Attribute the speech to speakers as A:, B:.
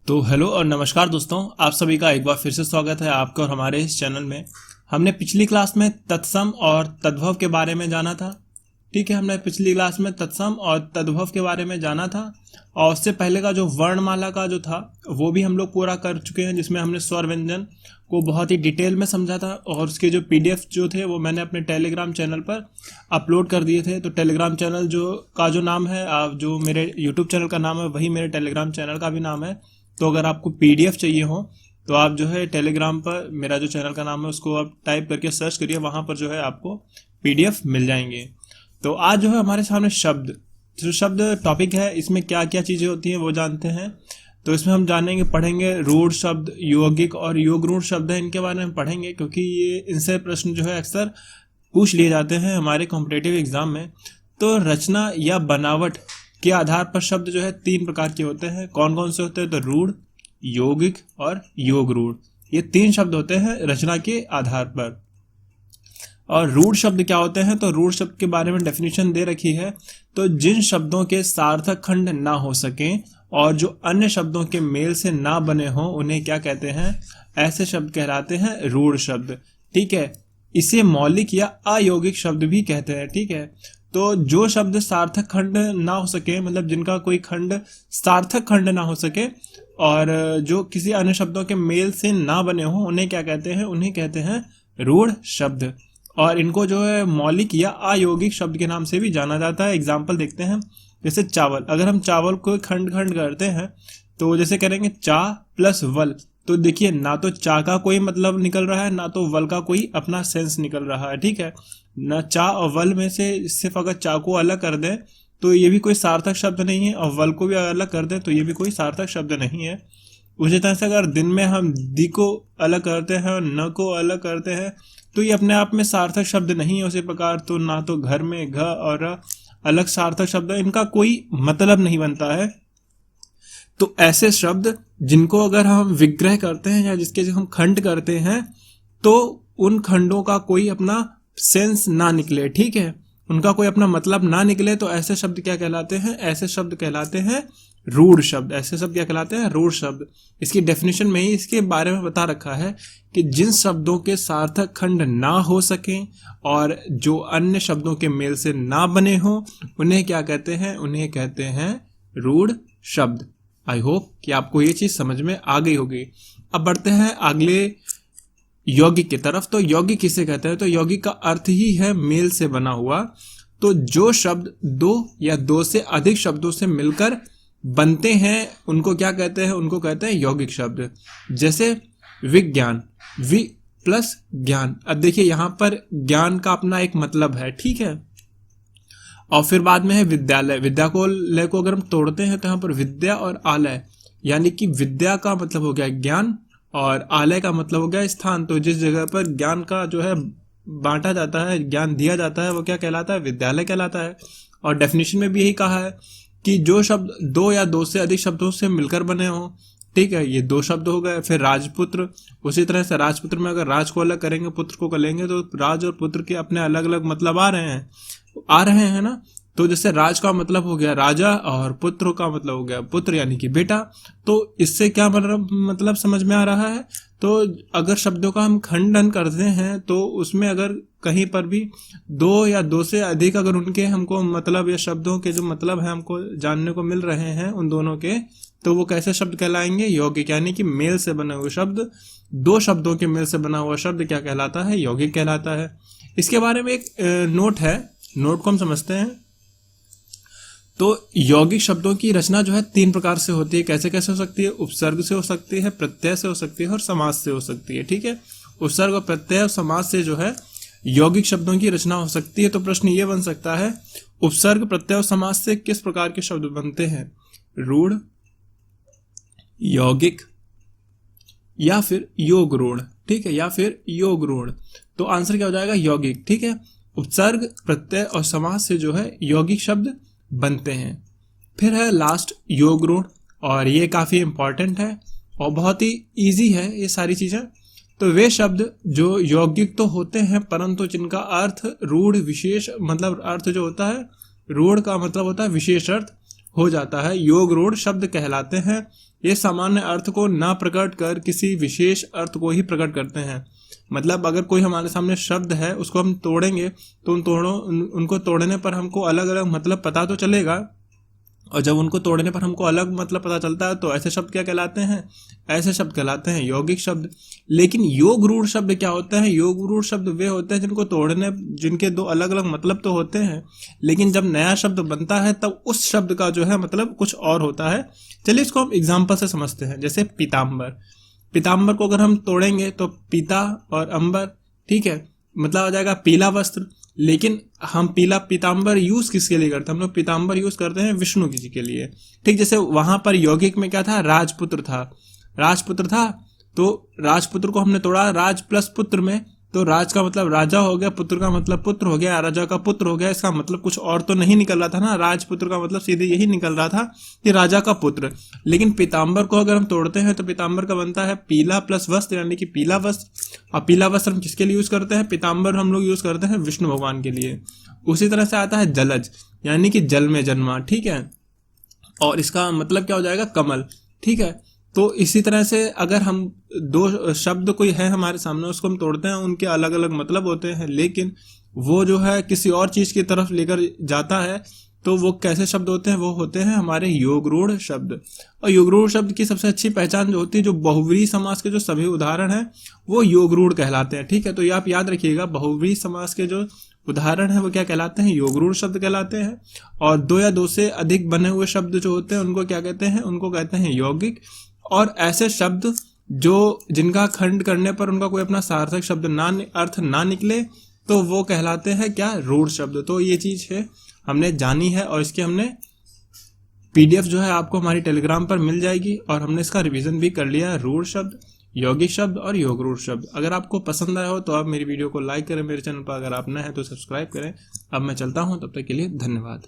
A: तो हेलो और नमस्कार दोस्तों, आप सभी का एक बार फिर से स्वागत है आपका और हमारे इस चैनल में। हमने पिछली क्लास में तत्सम और तद्भव के बारे में जाना था। ठीक है, हमने पिछली क्लास में तत्सम और तद्भव के बारे में जाना था और उससे पहले का जो वर्णमाला का जो था वो भी हम लोग पूरा कर चुके हैं, जिसमें हमने स्वर व्यंजन को बहुत ही डिटेल में समझा था और उसके जो पीडीएफ जो थे वो मैंने अपने टेलीग्राम चैनल पर अपलोड कर दिए थे। तो टेलीग्राम चैनल जो नाम है, जो मेरे यूट्यूब चैनल का नाम है वही मेरे टेलीग्राम चैनल का भी नाम है। तो अगर आपको पीडीएफ चाहिए हो तो आप जो है टेलीग्राम पर मेरा जो चैनल का नाम है उसको आप टाइप करके सर्च करिए, वहां पर जो है आपको पीडीएफ मिल जाएंगे। तो आज जो है हमारे सामने शब्द टॉपिक है, इसमें क्या क्या चीजें होती हैं वो जानते हैं। तो इसमें हम पढ़ेंगे रूढ़ शब्द, यौगिक और योग रूढ़ शब्द है, इनके बारे में पढ़ेंगे क्योंकि ये इनसे प्रश्न जो है अक्सर पूछ लिए जाते हैं हमारे कॉम्पिटिटिव एग्जाम में। तो रचना या बनावट के आधार पर शब्द जो है 3 प्रकार के होते हैं। कौन कौन से होते हैं? तो रूढ़, यौगिक और योग रूढ़, ये 3 शब्द होते हैं रचना के आधार पर। और रूढ़ शब्द क्या होते हैं? तो रूढ़ शब्द के बारे में डेफिनेशन दे रखी है। तो जिन शब्दों के सार्थक खंड ना हो सकें और जो अन्य शब्दों के मेल से ना बने हों उन्हें क्या कहते हैं? ऐसे शब्द कहलाते हैं रूढ़ शब्द। ठीक है, इसे मौलिक या अयौगिक शब्द भी कहते हैं। ठीक है, तो जो शब्द सार्थक खंड ना हो सके, मतलब जिनका कोई खंड सार्थक खंड ना हो सके और जो किसी अन्य शब्दों के मेल से ना बने हो उन्हें क्या कहते हैं? उन्हें कहते हैं रूढ़ शब्द। और इनको जो है मौलिक या अयौगिक शब्द के नाम से भी जाना जाता है। एग्जाम्पल देखते हैं, जैसे चावल। अगर हम चावल को खंड खंड करते हैं तो जैसे करेंगे चा प्लस वल, तो देखिए ना तो चा का कोई मतलब निकल रहा है ना तो वल का कोई अपना सेंस निकल रहा है। ठीक है, न चा और वल में से सिर्फ अगर चा को अलग कर दें तो ये भी कोई सार्थक शब्द नहीं है और वल को भी अलग कर दें तो ये भी कोई सार्थक शब्द नहीं है। उसी तरह से अगर दिन में हम दी को अलग करते हैं और न को अलग करते हैं तो ये अपने आप में सार्थक शब्द नहीं है। उसी प्रकार तो ना तो घर में घ और अलग सार्थक शब्द है, इनका कोई मतलब नहीं बनता है। तो ऐसे शब्द जिनको अगर हम विग्रह करते हैं या जिसके हम खंड करते हैं तो उन खंडों का कोई अपना सेंस ना निकले, ठीक है, उनका कोई अपना मतलब ना निकले, तो ऐसे शब्द क्या कहलाते हैं? ऐसे शब्द कहलाते हैं रूढ़ शब्द। ऐसे शब्द क्या कहलाते हैं? रूढ़ शब्द। इसकी डेफिनेशन में ही इसके बारे में बता रखा है कि जिन शब्दों के सार्थक खंड ना हो सकें और जो अन्य शब्दों के मेल से ना बने हो उन्हें क्या कहते हैं? उन्हें कहते हैं रूढ़ शब्द। आई होप कि आपको ये चीज समझ में आ गई होगी। अब बढ़ते हैं अगले यौगिक की तरफ। तो यौगिक किसे कहते हैं? तो यौगिक का अर्थ ही है मेल से बना हुआ। तो जो शब्द 2 या 2 से अधिक शब्दों से मिलकर बनते हैं उनको क्या कहते हैं? उनको कहते हैं यौगिक शब्द। जैसे विज्ञान, वि प्लस ज्ञान। अब देखिए यहां पर ज्ञान का अपना एक मतलब है, ठीक है, और फिर बाद में है विद्यालय। विद्या को लय को अगर हम तोड़ते हैं तो यहाँ पर विद्या और आलय, यानी कि विद्या का मतलब हो गया ज्ञान और आलय का मतलब हो गया स्थान। तो जिस जगह पर ज्ञान का जो है बांटा जाता है, ज्ञान दिया जाता है, वो क्या कहलाता है? विद्यालय कहलाता है। और डेफिनेशन में भी यही कहा है कि जो शब्द 2 या 2 से अधिक शब्दों से मिलकर बने हो, ठीक है, ये 2 शब्द हो गए। फिर राजपुत्र, उसी तरह से राजपुत्र में अगर राज को अलग करेंगे पुत्र को करेंगे तो राज और पुत्र के अपने अलग अलग मतलब आ रहे हैं ना। तो जैसे राज का मतलब हो गया राजा और पुत्र का मतलब हो गया पुत्र यानी कि बेटा। तो इससे क्या मतलब समझ में आ रहा है? तो अगर शब्दों का हम खंडन करते हैं तो उसमें अगर कहीं पर भी 2 या 2 से अधिक अगर उनके हमको मतलब या शब्दों के जो मतलब है हमको जानने को मिल रहे हैं उन दोनों के, तो वो कैसे शब्द कहलाएंगे? यौगिक। यानी कि मेल से बने हुए शब्द, 2 शब्दों के मेल से बना हुआ शब्द क्या कहलाता है? यौगिक कहलाता है। इसके बारे में एक नोट है, नोट को हम समझते हैं। तो यौगिक शब्दों की रचना जो है 3 प्रकार से होती है। कैसे कैसे हो सकती है? उपसर्ग से हो सकती है, प्रत्यय से हो सकती है और समास से हो सकती है। ठीक है, उपसर्ग और प्रत्यय और समास से जो है यौगिक शब्दों की रचना हो सकती है। तो प्रश्न ये बन सकता है, उपसर्ग, प्रत्यय और समास से किस प्रकार के शब्द बनते हैं? रूढ़, यौगिक या फिर योग रूढ़। ठीक है, या फिर योग रूढ़। तो आंसर क्या हो जाएगा? यौगिक। ठीक है, उपसर्ग, प्रत्यय और समास से जो है यौगिक शब्द बनते हैं। फिर है लास्ट योग रूढ़, और ये काफी इंपॉर्टेंट है और बहुत ही इजी है ये सारी चीजें। तो वे शब्द जो यौगिक तो होते हैं परंतु जिनका अर्थ रूढ़ विशेष, मतलब अर्थ जो होता है रूढ़ का मतलब होता है विशेष अर्थ, हो जाता है योग रूढ़ शब्द कहलाते हैं। ये सामान्य अर्थ को ना प्रकट कर किसी विशेष अर्थ को ही प्रकट करते हैं। मतलब अगर कोई हमारे सामने शब्द है उसको हम तोड़ेंगे तो उनको तोड़ने पर हमको अलग अलग मतलब पता तो चलेगा, और जब उनको तोड़ने पर हमको अलग मतलब पता चलता है तो ऐसे शब्द क्या कहलाते हैं? ऐसे शब्द कहलाते हैं यौगिक शब्द। लेकिन योग रूढ़ शब्द क्या होते हैं? योग रूढ़ शब्द वे होते हैं जिनके दो अलग अलग मतलब तो होते हैं, लेकिन जब नया शब्द बनता है तब उस शब्द का जो है मतलब कुछ और होता है। चलिए इसको हम एग्जाम्पल से समझते हैं। जैसे पीताम्बर, पीताम्बर को अगर हम तोड़ेंगे तो पीता और अंबर, ठीक है, मतलब आ जाएगा पीला वस्त्र। लेकिन हम पीला पीताम्बर यूज किसके लिए करते हैं? हम लोग पीताम्बर यूज करते हैं विष्णु जी के लिए, ठीक। जैसे वहां पर यौगिक में क्या था? राजपुत्र था, तो राजपुत्र को हमने तोड़ा राज प्लस पुत्र में, तो राज का मतलब राजा हो गया, पुत्र का मतलब पुत्र हो गया, राजा का पुत्र हो गया। इसका मतलब कुछ और तो नहीं निकल रहा था ना, राजपुत्र का मतलब सीधे यही निकल रहा था कि राजा का पुत्र। लेकिन पीताम्बर को अगर हम तोड़ते हैं तो पीताम्बर का बनता है पीला प्लस वस्त्र, यानी कि पीला वस्त्र। और पीला वस्त्र हम किसके लिए यूज करते हैं? पीताम्बर हम लोग यूज करते हैं विष्णु भगवान के लिए। उसी तरह से आता है जलज, यानी कि जल में जन्मा, ठीक है, और इसका मतलब क्या हो जाएगा? कमल, ठीक है। तो इसी तरह से अगर हम दो शब्द कोई है हमारे सामने, उसको हम तोड़ते हैं, उनके अलग अलग मतलब होते हैं, लेकिन वो जो है किसी और चीज की तरफ लेकर जाता है, तो वो कैसे शब्द होते हैं? वो होते हैं हमारे योग रूढ़ शब्द। और योग रूढ़ शब्द की सबसे अच्छी पहचान जो होती है, जो बहुव्रीहि समास के जो सभी उदाहरण हैं वो योग रूढ़ कहलाते हैं, ठीक है। तो ये आप याद रखिएगा, बहुव्रीहि समास के जो उदाहरण है वो क्या कहलाते हैं? योग रूढ़ शब्द कहलाते हैं। और दो या दो से अधिक बने हुए शब्द जो होते हैं उनको क्या कहते हैं? उनको कहते हैं यौगिक। और ऐसे शब्द जिनका खंड करने पर उनका कोई अपना सार्थक शब्द अर्थ ना निकले, तो वो कहलाते हैं क्या? रूढ़ शब्द। तो ये चीज है हमने जानी है, और इसके हमने PDF जो है आपको हमारी टेलीग्राम पर मिल जाएगी, और हमने इसका रिवीजन भी कर लिया है। रूढ़ शब्द, यौगिक शब्द और योग रूढ़ शब्द। अगर आपको पसंद आया हो तो आप मेरी वीडियो को लाइक करें, मेरे चैनल पर अगर आप नए हैं तो सब्सक्राइब करें। अब मैं चलता हूं, तब तक के लिए धन्यवाद।